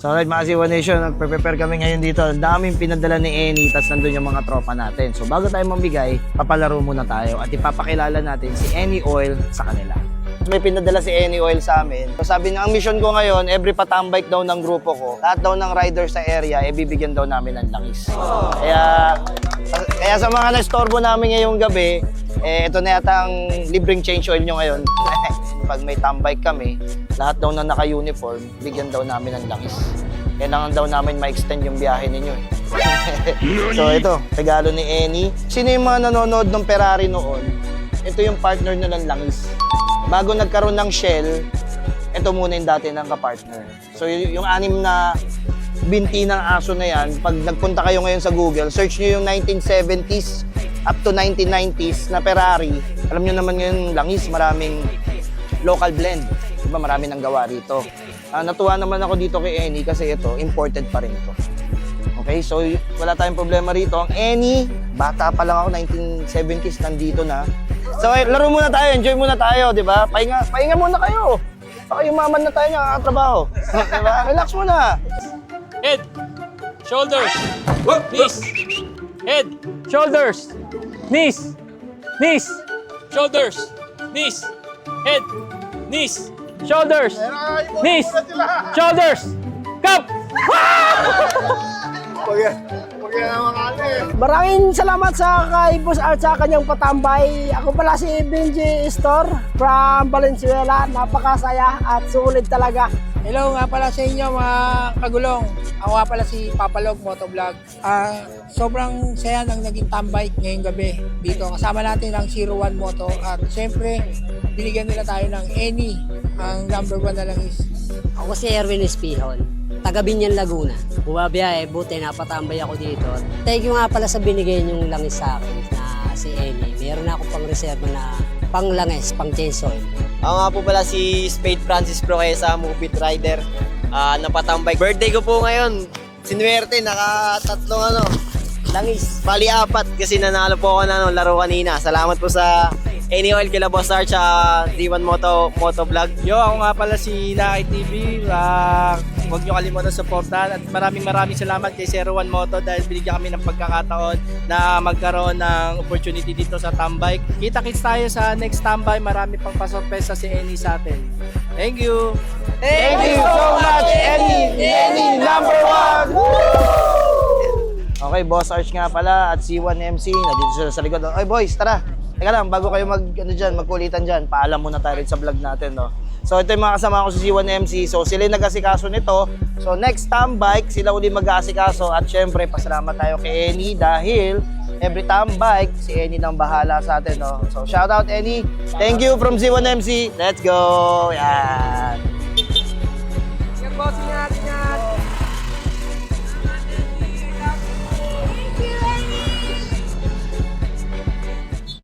So alright mga C1 Nation, nagpe-prepare kami ngayon dito. Ang daming pinadala ni Eni, tas nandun yung mga tropa natin. So bago tayo mamigay, papalaro muna tayo at ipapakilala natin si Eni Oil sa kanila. May pinadala si Eni Oil sa amin. So sabi niya, ang mission ko ngayon, every patambike daw ng grupo ko, lahat daw ng rider sa area, bibigyan daw namin ng langis. Kaya sa mga na-storbo namin ngayong gabi, ito na yata ang libreng change oil nyo ngayon. Pag may tambike kami, lahat daw na naka-uniform, bigyan daw namin ng langis. Kailangan daw namin ma-extend yung biyahe ninyo eh. So ito, regalo ni Eni. Sino yung mga nanonood ng Ferrari noon? Ito yung partner nyo ng langis. Bago nagkaroon ng Shell, ito muna yung dati ng kapartner. So yung 6 na binti ng aso na yan, pag nagpunta kayo ngayon sa Google, search nyo yung 1970s up to 1990s na Ferrari. Alam nyo naman ngayon, langis, maraming local blend. Diba, marami nang gawa rito. Natuwa naman ako dito kay Eni kasi ito, imported pa rin ito. Okay, so wala tayong problema rito. Ang Eni, bata pa lang ako, 1970s, nandito na. So laro muna tayo, enjoy muna tayo, di ba? Pahinga muna kayo. Baka yumaman na tayo niya, kakatrabaho. Diba? Relax muna. Head, shoulders, knees. Head, shoulders, knees, knees, shoulders, knees. Head, knees, shoulders, knees, shoulders, cup! Maraming salamat sa kay Boss Art sa kanyang patambay. Ako pala si Benji Store from Valenzuela. Napakasaya at sulit talaga. Hello nga pala sa inyo mga kagulong. Ako nga pala si Papalog Motovlog. Sobrang saya ng naging tambay ngayong gabi dito. Kasama natin ang 01 Moto at siyempre binigyan nila tayo ng Eni, ang number 1 na langis. Ako si Erwin Espihon, taga Binyan, Laguna. Bumabiyahe, buti napatambay ako dito. Thank you nga pala sa binigay niyong langis sa akin na si Eni. Meron na ako pang reserva na pang langis, pang chainsaw. Ako nga po pala si Spade Francis Proesa, movie rider. Napatambay. Birthday ko po ngayon. Sinuwerte, naka-3 langis. Bali 4 kasi nanalo po ako ng laro kanina. Salamat po sa Eni Oil, kila Boss Arch, D1 Motovlog. Yo, ako nga pala si Laki TV. Huwag nyo kalimutan supportan at maraming salamat kay 01 Moto dahil binigyan kami ng pagkakataon na magkaroon ng opportunity dito sa tambay. Kita-kits tayo sa next tambay. Marami pang pasorpresa si Eni sa atin. Thank you! Thank you so much, Eni! Eni number 1! Okay, Boss Arch nga pala at C1MC. Nandito sila sa likod. Oy boys, tara! Teka lang, bago kayo magkulitan dyan, paalam muna tayo rin sa vlog natin, no? So ito yung mga kasama ko sa C1MC. So sila yung nag-asikaso nito. So next tambike, sila uli mag-asikaso. At syempre, pasalamat tayo kay Eni dahil every tambike, si Eni nang bahala sa atin, no? So shout out Eni. Thank you from C1MC. Let's go! Yan! Yung bossing natin.